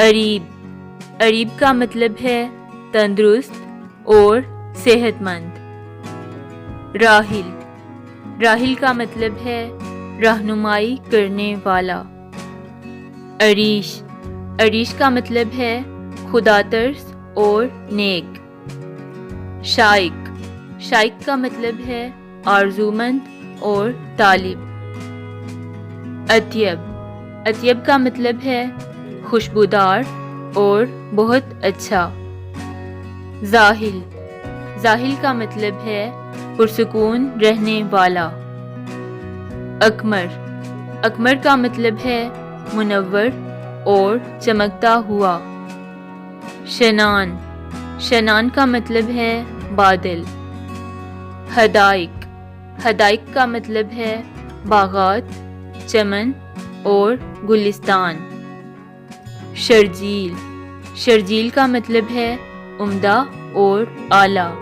عریب، عریب کا مطلب ہے تندرست اور صحت مند۔ راحل، راحل کا مطلب ہے رہنمائی کرنے والا۔ عریش، عریش کا مطلب ہے خدا ترس اور نیک۔ شائق، شائق کا مطلب ہے آرزومند اور طالب۔ اطیب، اطیب کا مطلب ہے خوشبودار اور بہت اچھا۔ زاہل، زاہل کا مطلب ہے پرسکون رہنے والا۔ اقمر، اقمر کا مطلب ہے منور اور چمکتا ہوا۔ شنان، شنان کا مطلب ہے بادل۔ حدائق، حدائق کا مطلب ہے باغات، چمن اور گلستان۔ شرجیل، شرجیل کا مطلب ہے عمدہ اور اعلیٰ۔